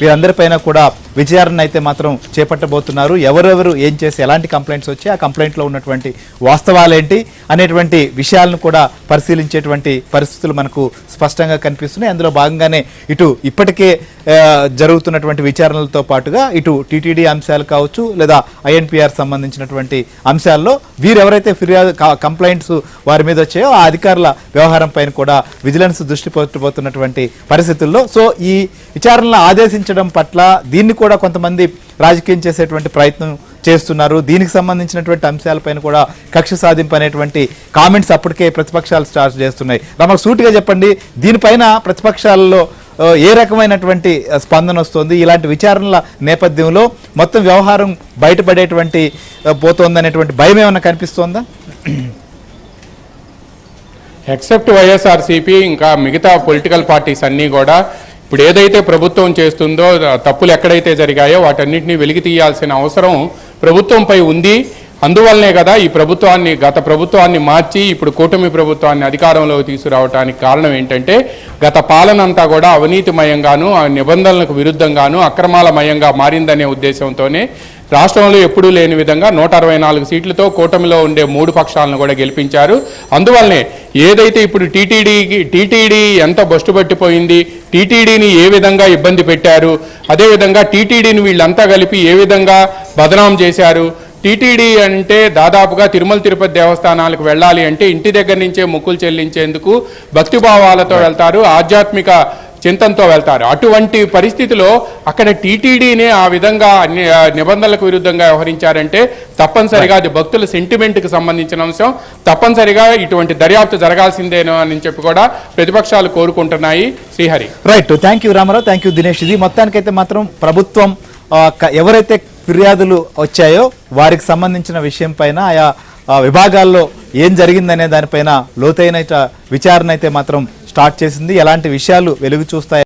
వీరందరిపైన కూడా విచారణ అయితే మాత్రం చేపట్టబోతున్నారు. ఎవరెవరు ఏం చేసి ఎలాంటి కంప్లైంట్స్ వచ్చి ఆ కంప్లైంట్లో ఉన్నటువంటి వాస్తవాలేంటి అనేటువంటి విషయాలను కూడా పరిశీలించేటువంటి పరిస్థితులు మనకు స్పష్టంగా కనిపిస్తున్నాయి. అందులో భాగంగానే ఇటు ఇప్పటికే జరుగుతున్నటువంటి విచారణలతో పాటుగా ఇటు టీటీడీ అంశాలు కావచ్చు లేదా ఐఎన్పిఆర్ సంబంధించినటువంటి అంశాల్లో వీరెవరైతే ఫిర్యాదు కంప్లైంట్స్ వారి మీద వచ్చాయో ఆ అధికారుల వ్యవహారం పైన కూడా విజిలెన్స్ దృష్టి పెట్టబోతున్నటువంటి పరిస్థితుల్లో సో ఈ విచారణలు ఆదేశించడం పట్ల దీన్ని కూడా కొంతమంది రాజకీయం చేసేటువంటి ప్రయత్నం చేస్తున్నారు. దీనికి సంబంధించినటువంటి అంశాలపైన కూడా కక్ష సాధింపు అనేటువంటి కామెంట్స్ అప్పటికే ప్రతిపక్షాలు స్టార్ట్ చేస్తున్నాయి. రమణ సూటిగా చెప్పండి, దీనిపైన ప్రతిపక్షాలలో ఏ రకమైనటువంటి స్పందన వస్తుంది? ఇలాంటి విచారణల నేపథ్యంలో మొత్తం వ్యవహారం బయటపడేటువంటి పోతోందనేటువంటి భయం ఏమన్నా కనిపిస్తోందా? ఎక్సెప్ట్ వైఎస్ఆర్సీపీ ఇంకా మిగతా పొలిటికల్ పార్టీస్ అన్నీ కూడా ఇప్పుడు ఏదైతే ప్రభుత్వం చేస్తుందో తప్పులు ఎక్కడైతే జరిగాయో వాటన్నిటిని వెలికి తీయాల్సిన అవసరం ప్రభుత్వంపై ఉంది. అందువల్లనే కదా ఈ గత ప్రభుత్వాన్ని మార్చి ఇప్పుడు కూటమి ప్రభుత్వాన్ని అధికారంలోకి తీసుకురావడానికి కారణం ఏంటంటే గత పాలన అంతా కూడా అవినీతిమయంగాను నిబంధనలకు విరుద్ధంగాను అక్రమాలమయంగా మారిందనే ఉద్దేశంతోనే రాష్ట్రంలో ఎప్పుడూ లేని విధంగా 164 సీట్లతో కూటమిలో ఉండే 3 పక్షాలను కూడా గెలిపించారు. అందువల్లనే ఏదైతే ఇప్పుడు టీటీడీ ఎంత బొస్టుపట్టిపోయింది, టీటీడీని ఏ విధంగా ఇబ్బంది పెట్టారు, అదేవిధంగా టీటీడీని వీళ్ళంతా కలిపి ఏ విధంగా బదనాం చేశారు. టీటీడీ అంటే దాదాపుగా తిరుమల తిరుపతి దేవస్థానాలకు వెళ్ళాలి అంటే ఇంటి దగ్గర నుంచే మొక్కులు చెల్లించేందుకు భక్తిభావాలతో వెళ్తారు, ఆధ్యాత్మిక చింతనతో వెళ్తారు. అటువంటి పరిస్థితిలో అక్కడ టీటీడీనే ఆ విధంగా నిబంధనలకు విరుద్ధంగా వ్యవహరించారంటే తప్పనిసరిగా అది భక్తుల సెంటిమెంట్కి సంబంధించిన అంశం. తప్పనిసరిగా ఇటువంటి దర్యాప్తు జరగాల్సిందేనో అని చెప్పి కూడా ప్రతిపక్షాలు కోరుకుంటున్నాయి. Srihari. Right, thank you Rama Rao, thank you Dinesh. ఇది మొత్తానికైతే మాత్రం ప్రభుత్వం ఎవరైతే ఫిర్యాదులు వచ్చాయో వారికి సంబంధించిన విషయం పైన ఆయా విభాగాల్లో ఏం జరిగిందనే దానిపైన లోతైన విచారణ అయితే మాత్రం స్టార్ట్ చేసింది. ఎలాంటి విషయాలు వెలుగు చూస్తాయి